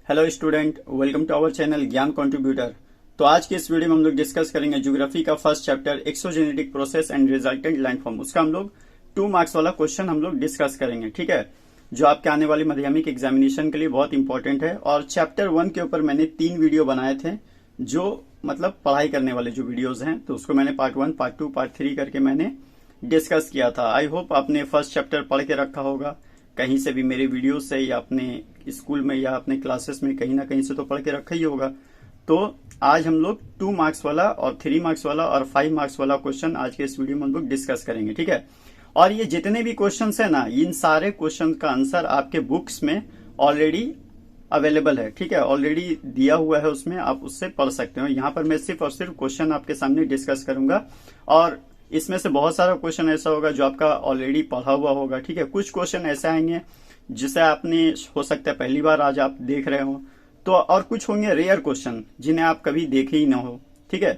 Hello student, welcome to our channel Gyan contributor. तो आज के इस वीडियो में हम लोग डिस्कस करेंगे ज्योग्राफी का first chapter exogenetic process and resultant landform. उसका हम लोग 2 मार्क्स वाला क्वेश्चन हम लोग डिस्कस करेंगे, ठीक है, जो आपके आने वाली माध्यमिक एग्जामिनेशन के लिए बहुत इंपॉर्टेंट है। और चैप्टर 1 के ऊपर मैंने 3 वीडियो बनाए थे, जो मतलब पढ़ाई करने वाले जो वीडियोज हैं, तो उसको मैंने पार्ट 1, पार्ट 2, पार्ट 3 करके मैंने डिस्कस किया था। आई होप आपने फर्स्ट चैप्टर पढ़ के रखा होगा, कहीं से भी मेरे वीडियो से या अपने स्कूल में या अपने क्लासेस में कहीं ना कहीं से तो पढ़ के रखा ही होगा। तो आज हम लोग 2 मार्क्स वाला और 3 मार्क्स वाला और 5 मार्क्स वाला क्वेश्चन आज के इस वीडियो में हम लोग डिस्कस करेंगे, ठीक है। और ये जितने भी क्वेश्चन है ना, इन सारे क्वेश्चन का आंसर आपके बुक्स में ऑलरेडी अवेलेबल है, ठीक है, ऑलरेडी दिया हुआ है, उसमें आप उससे पढ़ सकते हो। यहाँ पर मैं सिर्फ और सिर्फ क्वेश्चन आपके सामने डिस्कस करूंगा और इसमें से बहुत सारा क्वेश्चन ऐसा होगा जो आपका ऑलरेडी पढ़ा हुआ होगा, ठीक है। कुछ क्वेश्चन ऐसे आएंगे जिसे आपने हो सकता है पहली बार आज आप देख रहे हो, तो और कुछ होंगे रेयर क्वेश्चन जिन्हें आप कभी देखे ही ना हो, ठीक है।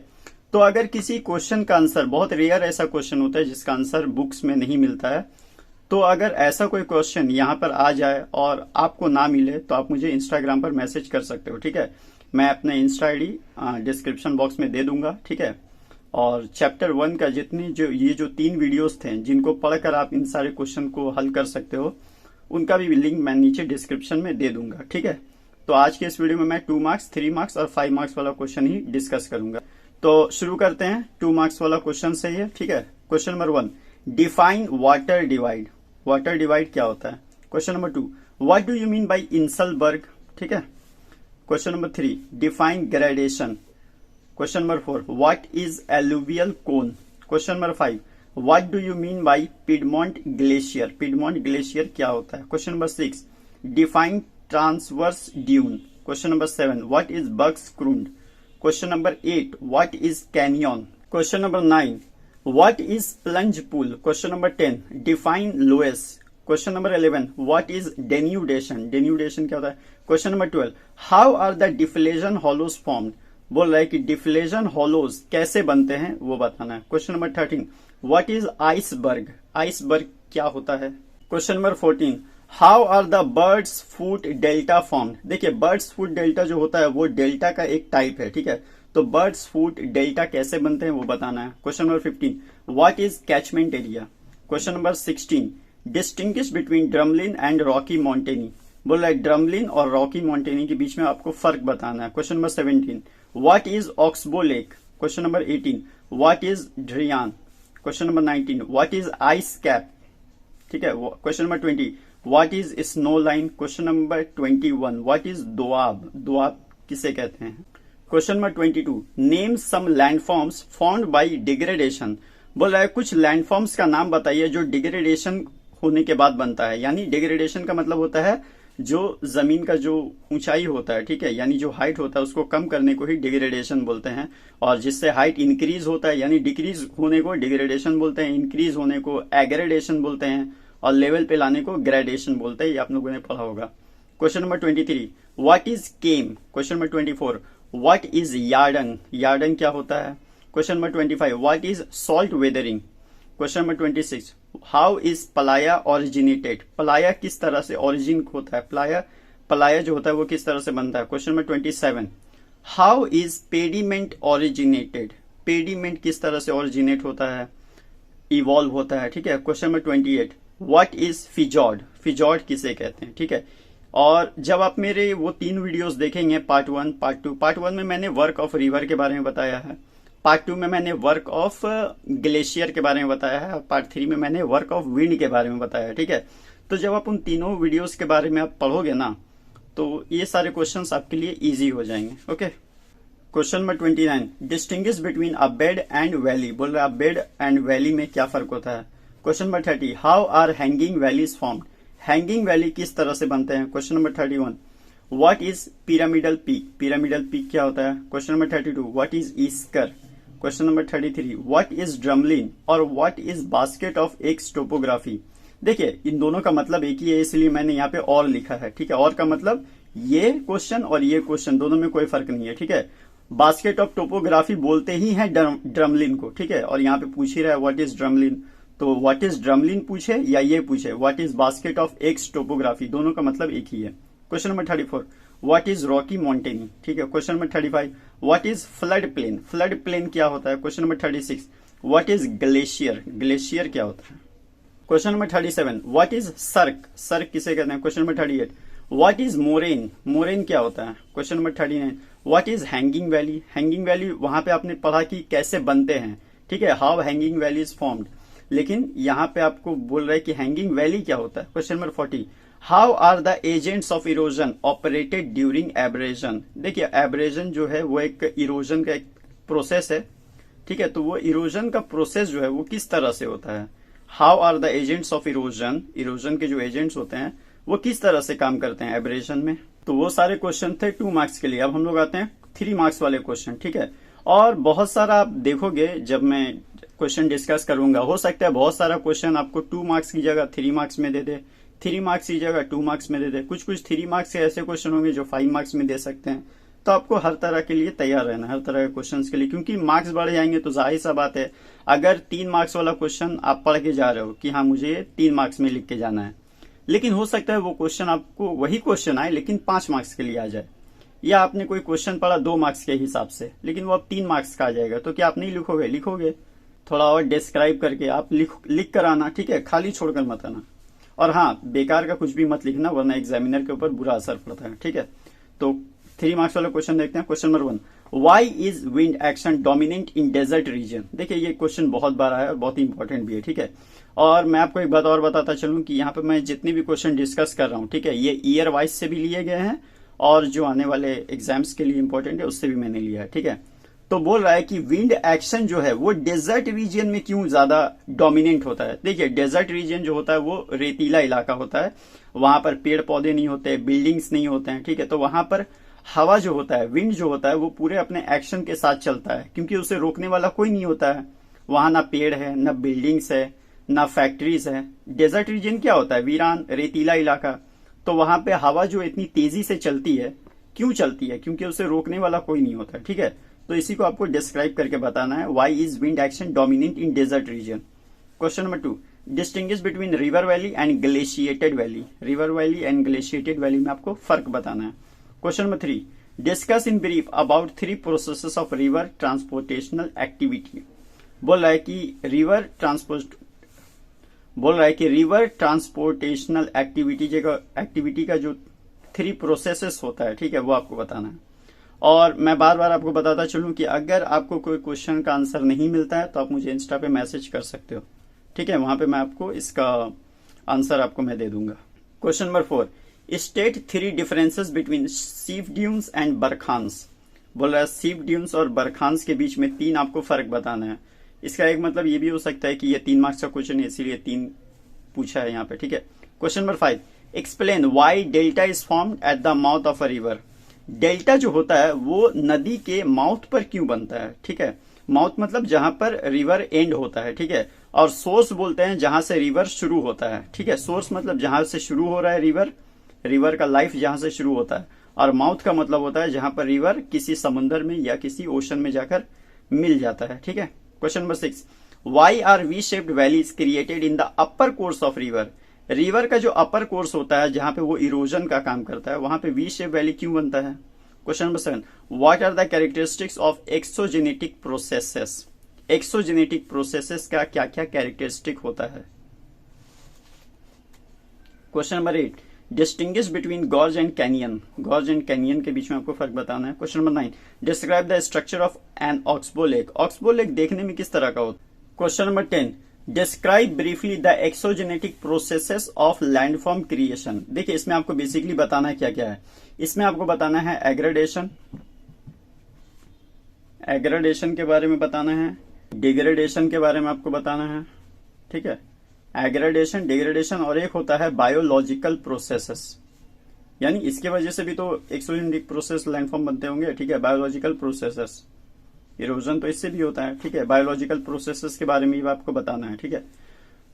तो अगर किसी क्वेश्चन का आंसर, बहुत रेयर ऐसा क्वेश्चन होता है जिसका आंसर बुक्स में नहीं मिलता है, तो अगर ऐसा कोई क्वेश्चन यहाँ पर आ जाए और आपको ना मिले तो आप मुझे इंस्टाग्राम पर मैसेज कर सकते हो, ठीक है। मैं अपना इंस्टा आईडी डिस्क्रिप्शन बॉक्स में दे दूंगा, ठीक है। और चैप्टर 1 का जितनी जो 3 वीडियोस थे जिनको पढ़कर आप इन सारे क्वेश्चन को हल कर सकते हो, उनका भी लिंक मैं नीचे डिस्क्रिप्शन में दे दूंगा, ठीक है। तो आज के इस वीडियो में मैं 2 मार्क्स, 3 मार्क्स और 5 मार्क्स वाला क्वेश्चन ही डिस्कस करूंगा। तो शुरू करते हैं 2 मार्क्स वाला क्वेश्चन से ही, ठीक है। Question number 1, define water divide. Water divide क्या होता है? Question number 2, what do you mean by inselberg, ठीक है। Question number 3, define gradation. Question number 4, what is alluvial cone. Question number 5, what do you mean by piedmont glacier. Piedmont glacier क्या होता है? Question number 6, define transverse dune. Question number 7, what is bergschrund. Question number 8, what is canyon. Question number 9, what is plunge pool. Question number 10, define loess. Question number 11, what is denudation. Denudation क्या होता है? Question number 12, how are the deflation hollows formed. बोल रहा है कि deflation hollows कैसे बनते हैं वो बताना है। Question number 13, what is iceberg. Iceberg क्या होता है? Question number 14, how are the birds foot delta formed. देखिए, बर्ड्स फूट डेल्टा जो होता है वो डेल्टा का एक टाइप है, ठीक है। तो बर्ड्स फूट डेल्टा कैसे बनते हैं वो बताना है। Question number 15, what is catchment area. Question number 16, distinguish between drumlin and roche moutonnee. बोल रहा है ड्रमलिन और रॉकी माउंटेनी के बीच में आपको फर्क बताना है। Question number 17, what is oxbow lake. Question number 18, what is ड्रियान। Question number 19, what is ice cap, ठीक है। Question number 20, what is snow line. Question number 21, what is doab. Doab किसे कहते हैं? Question number 22, name some landforms formed by degradation. बोल रहा है कुछ लैंडफॉर्म्स का नाम बताइए जो डिग्रेडेशन होने के बाद बनता है। यानी डिग्रेडेशन का मतलब होता है जो जमीन का जो ऊंचाई होता है, ठीक है, यानी जो हाइट होता है उसको कम करने को ही डिग्रेडेशन बोलते हैं। और जिससे हाइट इंक्रीज होता है यानी डिक्रीज होने को डिग्रेडेशन बोलते हैं, इंक्रीज होने को एग्रेडेशन बोलते हैं और लेवल पे लाने को ग्रेडेशन बोलते हैं। ये आप लोगों ने पढ़ा होगा। Question number 23, what is kame. Question number 24, what is yardang. Yardang क्या होता है? Question number 25, what is salt weathering. Question number 26, how is playa originated. Playa किस तरह से ओरिजिन होता है? पलाया जो होता है वो किस तरह से बनता है? Question number 27, how is pediment originated. Pediment किस तरह से ओरिजिनेट होता है, इवॉल्व होता है, ठीक है। Question number 28, what is fjord. Fjord किसे कहते हैं, ठीक है। और जब आप मेरे वो 3 वीडियोस देखेंगे, पार्ट 1, पार्ट 2, पार्ट 1 में मैंने वर्क ऑफ रिवर के बारे में बताया है, पार्ट 2 में मैंने वर्क ऑफ ग्लेशियर के बारे में बताया है और पार्ट 3 में मैंने वर्क ऑफ विंड के बारे में बताया है, ठीक है। तो जब आप उन तीनों वीडियोस के बारे में आप पढ़ोगे ना, तो ये सारे क्वेश्चंस आपके लिए इजी हो जाएंगे, okay. Question number 29, distinguish between a bed and valley. बोल रहा है बेड एंड वैली में क्या फर्क होता है? Question number 30, how are hanging valleys formed. Hanging valley किस तरह से बनते हैं? Question number 31, what is pyramidal peak. Pyramidal peak क्या होता है? Question number 32, what is esker. Question number 33, what is drumlin और what is basket of eggs topography. देखिए, इन दोनों का मतलब एक ही है, इसलिए मैंने यहाँ पे और लिखा है, ठीक है। और का मतलब ये क्वेश्चन और ये क्वेश्चन दोनों में कोई फर्क नहीं है, ठीक है। बास्केट ऑफ टोपोग्राफी बोलते ही है ड्रमलिन को, ठीक है। और यहाँ पे पूछ ही रहा है व्हाट इज ड्रमलिन, तो व्हाट इज ड्रमलिन पूछे या ये पूछे what is basket of eggs topography, दोनों का मतलब एक ही है। Question number 34, what is Rocky mountain, ठीक है। Question number 35, what is flood plain, flood plain क्या होता है। Question number 36, what is glacier, glacier क्या होता है। क्वेश्चन नंबर 37, व्हाट इज सर्क, सर्क किसे कहते हैं। Question number 38, what is moraine, moraine क्या होता है। Question number 39, what is hanging valley, hanging valley वहां पे आपने पढ़ा कि कैसे बनते हैं, ठीक है, how hanging valley is formed, लेकिन यहाँ पे आपको बोल रहा है कि हैंगिंग वैली क्या होता है। Question number 40, how are the agents of erosion operated during abrasion. देखिए एब्रेजन जो है वो एक इरोजन का एक प्रोसेस है, ठीक है, तो वो इरोजन का प्रोसेस जो है वो किस तरह से होता है। How are the agents of erosion, erosion के जो एजेंट्स होते हैं वो किस तरह से काम करते हैं एब्रेजन में। तो वो सारे क्वेश्चन थे 2 मार्क्स के लिए। अब हम लोग आते हैं 3 मार्क्स वाले क्वेश्चन, ठीक है। और बहुत सारा आप देखोगे जब मैं क्वेश्चन डिस्कस करूंगा, हो सकता है बहुत सारा क्वेश्चन आपको 2 मार्क्स की जगह 3 मार्क्स में दे दे, 3 मार्क्स की जगह 2 मार्क्स में दे दे, कुछ 3 मार्क्स के ऐसे क्वेश्चन होंगे जो 5 मार्क्स में दे सकते हैं। तो आपको हर तरह के लिए तैयार रहना, हर तरह के क्वेश्चन के लिए, क्योंकि मार्क्स बढ़ जाएंगे तो जाहिर सा बात है अगर 3 मार्क्स वाला क्वेश्चन आप पढ़ के जा रहे हो कि हाँ मुझे 3 मार्क्स में लिख के जाना है, लेकिन हो सकता है वो क्वेश्चन आपको वही क्वेश्चन आए लेकिन 5 मार्क्स के लिए आ जाए, या आपने कोई क्वेश्चन पढ़ा 2 मार्क्स के हिसाब से लेकिन वो अब 3 मार्क्स का आ जाएगा, तो क्या आप नहीं लिखोगे, लिखोगे थोड़ा और डिस्क्राइब करके आप लिख कर आना, ठीक है, खाली छोड़कर मत आना। और हाँ, बेकार का कुछ भी मत लिखना वरना एग्जामिनर के ऊपर बुरा असर पड़ता है, ठीक है। तो 3 मार्क्स वाला क्वेश्चन देखते हैं। Question number 1, why is wind action dominant in desert region. देखिए ये क्वेश्चन बहुत बार आया और बहुत ही इंपॉर्टेंट भी है, ठीक है। और मैं आपको एक बात और बताता चलूं कि यहाँ पे मैं जितने भी क्वेश्चन डिस्कस कर रहा हूँ, ठीक है, ये ईयर वाइज से भी लिए गए हैं और जो आने वाले एग्जाम्स के लिए इंपॉर्टेंट है उससे भी मैंने लिया है, ठीक है। तो बोल रहा है कि विंड एक्शन जो है वो डेजर्ट रीजन में क्यों ज्यादा डोमिनेंट होता है। देखिए डेजर्ट रीजन जो होता है वो रेतीला इलाका होता है, वहां पर पेड़ पौधे नहीं होते, बिल्डिंग्स नहीं होते हैं, ठीक है। तो वहां पर हवा जो होता है, विंड जो होता है वो पूरे अपने एक्शन के साथ चलता है, क्योंकि उसे रोकने वाला कोई नहीं होता है। वहां ना पेड़ है, ना बिल्डिंग्स है, ना फैक्ट्रीज है। डेजर्ट रीजन क्या होता है, वीरान रेतीला इलाका। तो वहां पे हवा जो इतनी तेजी से चलती है, क्यों चलती है, क्योंकि उसे रोकने वाला कोई नहीं होता, ठीक है। तो इसी को आपको डिस्क्राइब करके बताना है, why is wind action dominant in desert region. Question number 2, distinguish between river valley and glaciated valley. River valley and glaciated valley में आपको फर्क बताना है। Question number 3, discuss in brief about 3 processes of river transportational activity. बोल रहा है कि river transportational activity का जो 3 प्रोसेसेस होता है, ठीक है, वो आपको बताना है। और मैं बार बार आपको बताता चलूं कि अगर आपको कोई क्वेश्चन का आंसर नहीं मिलता है तो आप मुझे इंस्टा पे मैसेज कर सकते हो, ठीक है, वहां पे मैं आपको इसका आंसर आपको मैं दे दूंगा। Question number 4, state 3 differences between seif dunes and barkhans. बोल रहा है सीफ ड्यून्स और बरखांस के बीच में 3 आपको फर्क बताना है। इसका एक मतलब ये भी हो सकता है कि ये 3 मार्क्स का क्वेश्चन है इसीलिए 3 पूछा है यहाँ पे, ठीक है। Question number 5, explain why delta is formed at the mouth of a river. Delta जो होता है वो नदी के माउथ पर क्यों बनता है, ठीक है। माउथ मतलब जहां पर रिवर एंड होता है, ठीक है, और सोर्स बोलते हैं जहां से रिवर शुरू होता है, ठीक है। सोर्स मतलब जहां से शुरू हो रहा है रिवर का लाइफ जहां से शुरू होता है, और माउथ का मतलब होता है जहां पर रिवर किसी समुद्र में या किसी ओशन में जाकर मिल जाता है, ठीक है। Question number 6, why are V shaped valleys created in the upper course of river. River का जो अपर कोर्स होता है जहां पे वो इरोजन का काम करता है, वहां पे वी शेप वैली क्यों बनता है। Question number 7, what are the characteristics of exogenetic processes. Exogenetic processes का क्या क्या कैरेक्टरिस्टिक होता है। Question number 8, distinguish between gorge and canyon. Gorge and canyon के बीच में आपको फर्क बताना है। Question number 9, describe the structure of an oxbow lake. Oxbow lake देखने में किस तरह का होता है। Question number 10, describe briefly the exogenetic processes of landform creation. देखिए इसमें आपको बेसिकली बताना है क्या क्या है। इसमें आपको बताना है एग्रेडेशन के बारे में बताना है, डिग्रेडेशन के बारे में आपको बताना है, ठीक है। एग्रेडेशन, डिग्रेडेशन और एक होता है बायोलॉजिकल प्रोसेसेस, यानी इसके वजह से भी तो एक्सोजेनेटिक प्रोसेस लैंडफॉर्म बनते होंगे, ठीक है। बायोलॉजिकल प्रोसेसेस, इरोजन तो इससे भी होता है, ठीक है। बायोलॉजिकल प्रोसेसेस के बारे में भी आपको बताना है, ठीक है।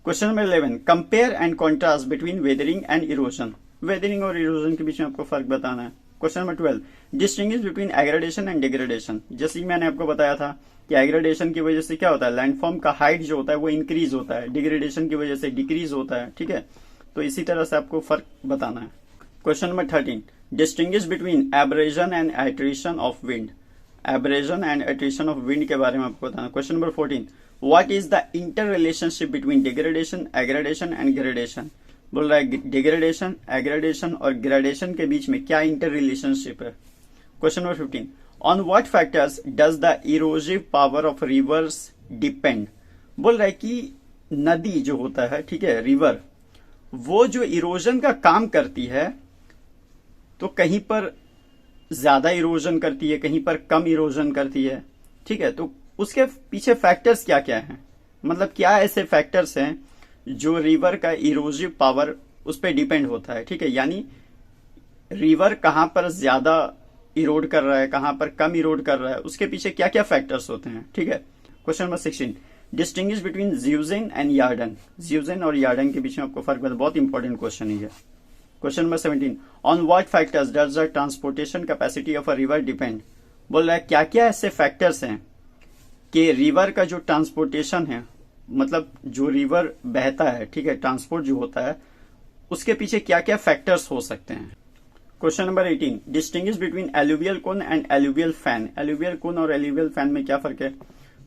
Question number 11, compare and contrast between weathering and erosion. Weathering और इरोजन के बीच में आपको फर्क बताना है। Question number 12, distinguish between aggradation and degradation. जैसे कि मैंने आपको बताया था कि एग्रेडेशन की वजह से क्या होता है, लैंडफॉर्म का हाइट जो होता है वो इंक्रीज होता है, डिग्रेडेशन की वजह से डिक्रीज होता है, ठीक है। तो इसी तरह से आपको फर्क बताना है। Question number 13, distinguish between abrasion and attrition of wind. Abrasion and attrition of wind के बारे में आपको बताना। Question number 14, what is the inter relationship between degradation, aggradation and gradation. बोल रहा है डिग्रेडेशन, एग्रेडेशन और ग्रेडेशन के बीच में क्या इंटर रिलेशनशिप है। Question number 15, on what factors does the erosive power of rivers depend. बोल रहा है कि नदी जो होता है, ठीक है, रिवर, वो जो इरोजन का काम करती है तो कहीं पर ज्यादा इरोजन करती है, कहीं पर कम इरोजन करती है, ठीक है। तो उसके पीछे फैक्टर्स क्या क्या हैं, मतलब क्या ऐसे फैक्टर्स हैं जो रिवर का इरोजिव पावर उस पर डिपेंड होता है, ठीक है। यानी रिवर कहां पर ज्यादा इरोड कर रहा है, कहां पर कम इरोड कर रहा है, उसके पीछे क्या क्या फैक्टर्स होते हैं, ठीक है। Question number 16, distinguish between zeugen and yardang. Zeugen और यार्डन के बीच में आपको फर्क बताना, बहुत इंपॉर्टेंट क्वेश्चन है ये। Question number 17, on what factors does the transportation capacity of a river depend. बोल रहा है क्या क्या ऐसे फैक्टर्स हैं कि रिवर का जो ट्रांसपोर्टेशन है, मतलब जो रिवर बहता है, ठीक है, ट्रांसपोर्ट जो होता है, उसके पीछे क्या क्या फैक्टर्स हो सकते हैं। Question number 18, distinguish between alluvial cone and alluvial fan. Alluvial cone और एलुवियल फैन में क्या फर्क है।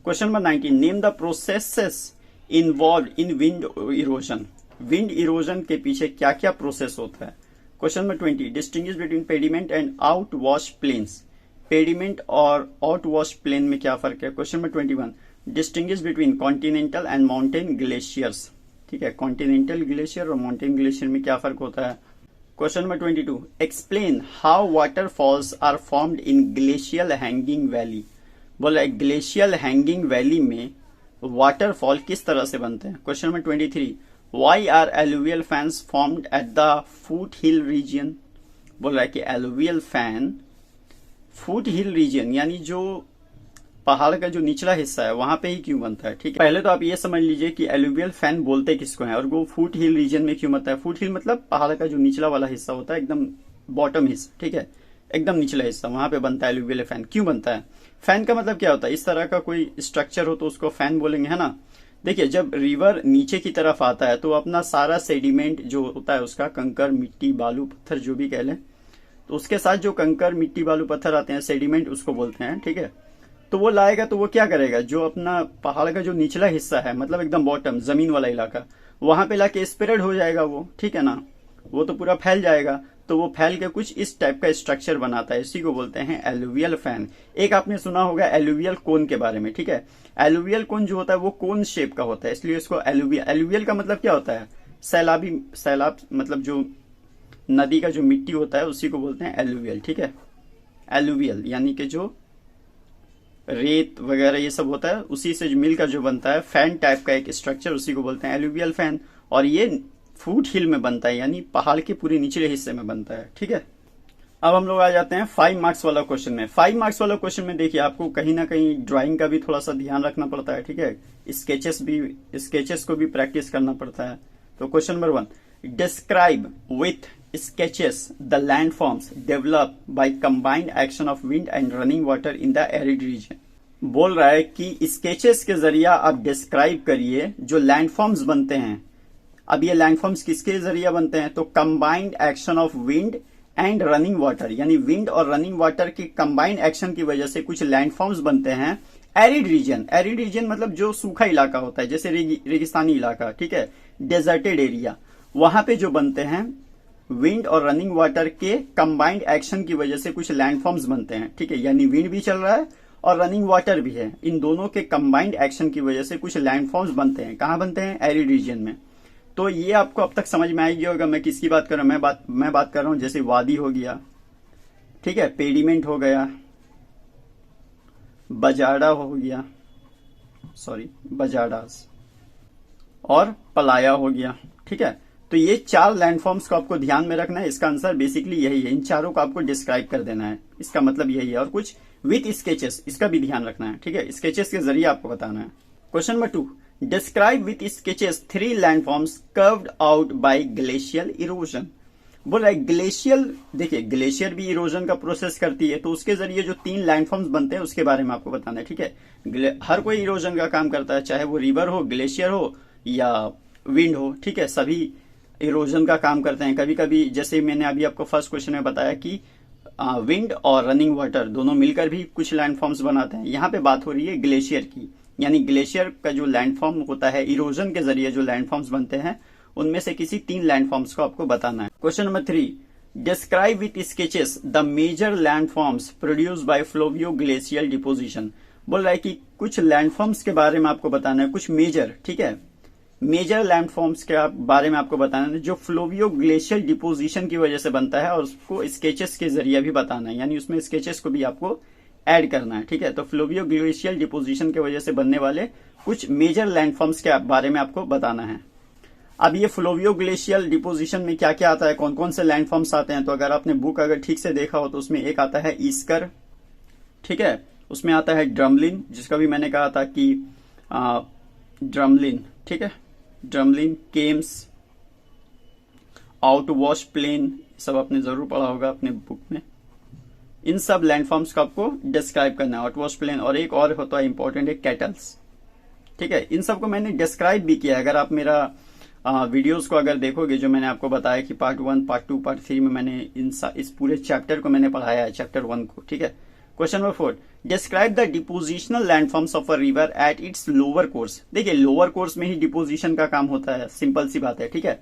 Question number 19, name the processes involved in wind erosion. Wind erosion के पीछे क्या क्या प्रोसेस होता है। Question number 20, distinguish between pediment and outwash plains. Pediment और आउट वॉश प्लेन में क्या फर्क है। Question number 21, distinguish between continental and mountain glaciers, ठीक है, कॉन्टिनेंटल ग्लेशियर और माउंटेन ग्लेशियर में क्या फर्क होता है। Question number 22, explain how waterfalls are formed in glacial hanging valley. बोला ग्लेशियल हैंगिंग वैली में वाटरफॉल किस तरह से बनते हैं। Question number 23, why are alluvial fans formed at the foot hill region. बोल रहा है कि alluvial fan foot hill region यानी जो पहाड़ का जो निचला हिस्सा है वहां पे ही क्यों बनता है, ठीक है। पहले तो आप ये समझ लीजिए कि एलुवियल फैन बोलते किसको है और वो फुट हिल रीजन में क्यों बनता है। फुट हिल मतलब पहाड़ का जो निचला वाला हिस्सा होता है, एकदम बॉटम हिस्सा, ठीक है, एकदम निचला हिस्सा, वहां पे बनता है एलुवियल फैन। क्यों बनता है, फैन का मतलब क्या होता है, इस तरह का कोई स्ट्रक्चर हो तो उसको फैन बोलेंगे, है ना। देखिए जब रिवर नीचे की तरफ आता है तो अपना सारा सेडिमेंट जो होता है उसका, कंकर, मिट्टी, बालू, पत्थर जो भी कह लें, तो उसके साथ जो कंकर, मिट्टी, बालू, पत्थर आते हैं, सेडिमेंट उसको बोलते हैं, ठीक है। तो वो लाएगा तो वो क्या करेगा, जो अपना पहाड़ का जो निचला हिस्सा है, मतलब एकदम बॉटम जमीन वाला इलाका, वहां पे लाके स्प्रेड हो जाएगा वो, ठीक है ना, वो तो पूरा फैल जाएगा। तो वो फैल के कुछ इस टाइप का स्ट्रक्चर बनाता है, इसी को बोलते हैं एलुवियल फैन। एक आपने सुना होगा एलुवियल कोन के बारे में, ठीक है। एलुवियल कोन जो होता है वो कोन शेप का होता है, इसलिए इसको एलुवियल, एलुवियल का मतलब क्या होता है, सैलाबी, सैलाब मतलब जो नदी का जो मिट्टी होता है उसी को बोलते हैं एलुवियल, ठीक है। एलुवियल यानी कि जो रेत वगैरह ये सब होता है उसी से मिलकर जो बनता है फैन टाइप का एक स्ट्रक्चर, उसी को बोलते हैं एलुवियल फैन। और ये फुट हिल में बनता है, यानी पहाड़ के पूरे निचले हिस्से में बनता है, ठीक है। अब हम लोग आ जाते हैं 5 मार्क्स वाला क्वेश्चन में। 5 मार्क्स वाला क्वेश्चन में देखिए आपको कहीं ना कहीं ड्राइंग का भी थोड़ा सा ध्यान रखना पड़ता है, ठीक है, स्केचेस को भी प्रैक्टिस करना पड़ता है। तो question number 1, describe with sketches the landforms develop by combined action of wind and running water in the arid region. बोल रहा है कि स्केचेस के जरिए आप डिस्क्राइब करिए जो लैंडफॉर्म्स बनते हैं। अब ये लैंडफॉर्म्स किसके जरिए बनते हैं, तो combined action of wind and running water, यानी विंड और रनिंग वाटर की कंबाइंड एक्शन की वजह से कुछ लैंडफॉर्म्स बनते हैं एरिड रीजन। एरिड रीजन मतलब जो सूखा इलाका होता है, जैसे रेगिस्तानी इलाका, ठीक है, डेजर्टेड एरिया, वहां पे जो बनते हैं विंड और रनिंग वाटर के कंबाइंड एक्शन की वजह से कुछ लैंडफॉर्म्स बनते हैं, ठीक है। यानी विंड भी चल रहा है और रनिंग वाटर भी है, इन दोनों के कंबाइंड एक्शन की वजह से कुछ लैंडफॉर्म्स बनते हैं। कहां बनते हैं, एरिड रीजन में। तो ये आपको अब तक समझ में आएगी होगा मैं किसकी बात कर रहा हूं। मैं बात कर रहा हूं जैसे वादी हो गया, ठीक है, पेडिमेंट हो गया, बजाड़ा हो गया, सॉरी बजाडास, और पलाया हो गया, ठीक है। तो ये 4 लैंडफॉर्म्स को आपको ध्यान में रखना है। इसका आंसर बेसिकली यही है, इन चारों को आपको डिस्क्राइब कर देना है, इसका मतलब यही है। और कुछ विथ स्केचेस, इसका भी ध्यान रखना है, ठीक है, स्केचेस के जरिए आपको बताना है। Question number 2, describe with sketches 3 landforms curved out by glacial erosion. बोल रहा है ग्लेशियल, देखिए ग्लेशियर भी इरोजन का प्रोसेस करती है, तो उसके जरिए जो 3 लैंडफॉर्म्स बनते हैं उसके बारे में आपको बताना है, ठीक है। हर कोई इरोजन का काम करता है, चाहे वो रिवर हो, ग्लेशियर हो या विंड हो, ठीक है, सभी इरोजन का काम करते हैं। कभी कभी जैसे मैंने अभी आपको फर्स्ट क्वेश्चन में बताया कि विंड और रनिंग वाटर दोनों मिलकर भी कुछ लैंडफॉर्म्स बनाते हैं। यहाँ पे बात हो रही है ग्लेशियर की, यानी ग्लेशियर का जो लैंडफॉर्म होता है, इरोजन के जरिए जो लैंडफॉर्म्स बनते हैं, उनमें से किसी 3 लैंडफॉर्म्स को आपको बताना है। Question number 3, describe with sketches the major landforms produced by fluvio glacial deposition. बोल रहा है कि कुछ लैंडफॉर्म्स के बारे में आपको बताना है, कुछ मेजर, ठीक है, मेजर लैंडफॉर्म्स के बारे में आपको बताना है जो फ्लोवियो ग्लेशियल डिपोजिशन की वजह से बनता है, और उसको स्केचेस के जरिए भी बताना है, यानी उसमें स्केचेस को भी आपको ऐड करना है। ठीक है, तो फ्लोवियो ग्लेशियल डिपोजिशन की वजह से बनने वाले कुछ मेजर लैंडफॉर्म्स के बारे में आपको बताना है। अब ये फ्लोवियो ग्लेशियल डिपोजिशन में क्या क्या आता है, कौन कौन से लैंडफॉर्म्स आते हैं, तो अगर आपने बुक अगर ठीक से देखा हो तो उसमें एक आता है ईस्कर, ठीक है, उसमें आता है ड्रमलिन, जिसका भी मैंने कहा था कि ड्रमलिन, ठीक है, ड्रमलिन, केम्स, आउटवॉश प्लेन, सब आपने जरूर पढ़ा होगा अपने बुक में। इन सब लैंडफॉर्म्स को आपको डिस्क्राइब करना है, आउटवॉश प्लेन, और एक और होता है इंपॉर्टेंट है केटल्स। ठीक है, इन सबको मैंने डिस्क्राइब भी किया है। अगर आप मेरा वीडियोस को अगर देखोगे, जो मैंने आपको बताया कि पार्ट 1, पार्ट 2, पार्ट 3 में मैंने इस पूरे चैप्टर को मैंने पढ़ाया है, चैप्टर 1 को। ठीक है, question number 4, describe the depositional landforms of a river at its lower course. देखिए, लोअर कोर्स में ही डिपोजिशन का काम होता है, सिंपल सी बात है। ठीक है,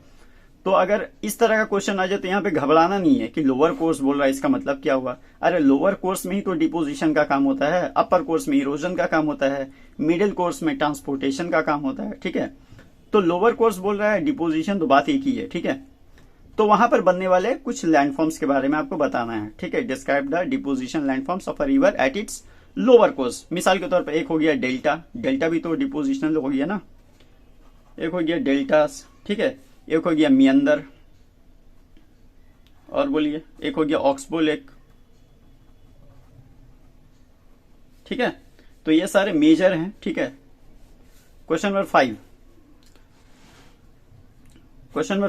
तो अगर इस तरह का क्वेश्चन आ जाए तो यहाँ पे घबराना नहीं है कि लोअर कोर्स बोल रहा है, इसका मतलब क्या हुआ। अरे लोअर कोर्स में ही तो डिपोजिशन का काम होता है, अपर कोर्स में इरोजन का काम होता है, मिडिल कोर्स में ट्रांसपोर्टेशन का काम होता है। ठीक है, तो लोअर कोर्स बोल रहा है, डिपोजिशन तो बात एक ही है। ठीक है, तो वहां पर बनने वाले कुछ लैंडफॉर्म्स के बारे में आपको बताना है। ठीक है, describe the deposition landforms of a river at its lower course. मिसाल के तौर पर एक हो गया डेल्टा, डेल्टा भी तो डिपोजिशनल हो गया ना, एक हो गया डेल्टास, ठीक है, एक हो गया मियंदर, और बोलिए एक हो गया ऑक्सबो लेक। ठीक है, तो ये सारे मेजर हैं। ठीक है, question number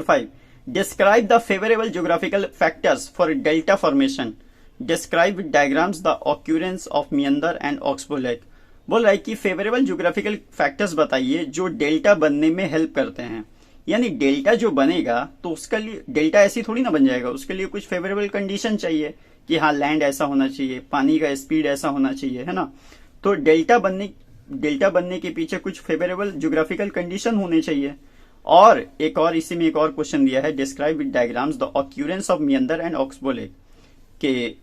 5, describe the favourable geographical factors for delta formation, describe with diagrams the occurrence of meander and oxbow lake. बोल रहा है कि फेवरेबल ज्योग्राफिकल फैक्टर्स बताइए जो डेल्टा बनने में हेल्प करते हैं। यानी डेल्टा जो बनेगा तो उसके लिए डेल्टा ऐसी थोड़ी ना बन जाएगा, उसके लिए कुछ फेवरेबल कंडीशन चाहिए कि हाँ लैंड ऐसा होना चाहिए, पानी का स्पीड ऐसा होना चाहिए, है ना। तो डेल्टा बनने के पीछे कुछ फेवरेबल ज्योग्राफिकल कंडीशन होने चाहिए। और इसी में एक और क्वेश्चन दिया है, describe with diagrams the occurrence of meander and oxbow lake, के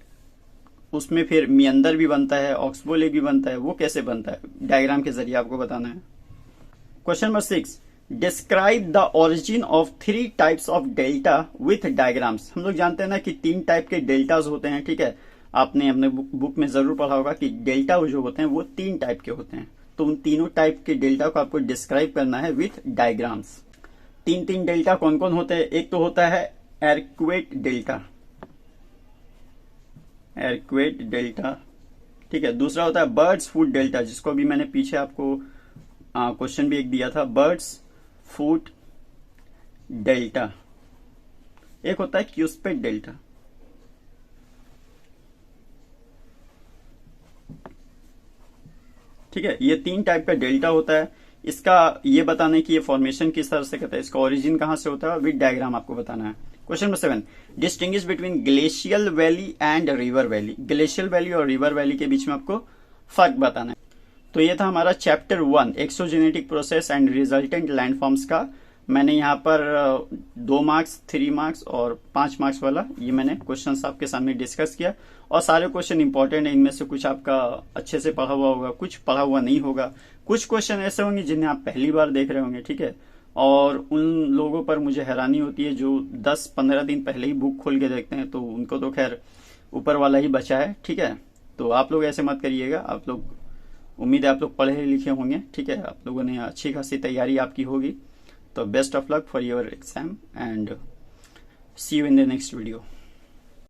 उसमें फिर मियंदर भी बनता है, ऑक्सबो लेक भी बनता है, वो कैसे बनता है, डायग्राम के जरिए आपको बताना है। Question number 6, describe the origin of 3 types of delta with diagrams. हम लोग जानते हैं ना कि 3 टाइप के डेल्टाज होते हैं। ठीक है, आपने अपने बुक में जरूर पढ़ा होगा कि डेल्टा जो होते हैं वो 3 टाइप के होते हैं। तो उन तीनों टाइप के डेल्टा को आपको डिस्क्राइब करना है विथ डायग्राम्स। 3 डेल्टा कौन कौन होते हैं, एक तो होता है एरक्वेट डेल्टा, एरक्वेट डेल्टा, ठीक है। दूसरा होता है बर्ड्स फूट डेल्टा, जिसको भी मैंने पीछे आपको क्वेश्चन भी एक दिया था, बर्ड्स फूट डेल्टा। एक होता है क्यूस्पेट डेल्टा। ठीक है, ये 3 टाइप का डेल्टा होता है। इसका ये बताने की ये फॉर्मेशन किस तरह से करता है, इसका ओरिजिन कहां से होता है, विद डायग्राम आपको बताना है। Question number 7, distinguish between glacial valley and river valley. Glacial valley और रिवर वैली के बीच में आपको फर्क बताना है। तो ये था हमारा chapter 1, exogenetic process and resultant landforms का। मैंने यहाँ पर 2 मार्क्स, 3 मार्क्स और 5 मार्क्स वाला ये मैंने क्वेश्चन आपके सामने डिस्कस किया। और सारे क्वेश्चन इंपॉर्टेंट है, इनमें से कुछ आपका अच्छे से पढ़ा हुआ होगा, कुछ पढ़ा हुआ नहीं होगा, कुछ क्वेश्चन ऐसे होंगे जिन्हें आप पहली बार देख रहे होंगे। ठीक है, और उन लोगों पर मुझे हैरानी होती है जो 10-15 दिन पहले ही बुक खोल के देखते हैं, तो उनको तो खैर ऊपर वाला ही बचा है। ठीक है, तो आप लोग ऐसे मत करिएगा, आप लोग, उम्मीद है आप लोग पढ़े लिखे होंगे। ठीक है, आप लोगों ने अच्छी खासी तैयारी आपकी होगी। तो best of luck for your exam and see you in the next video.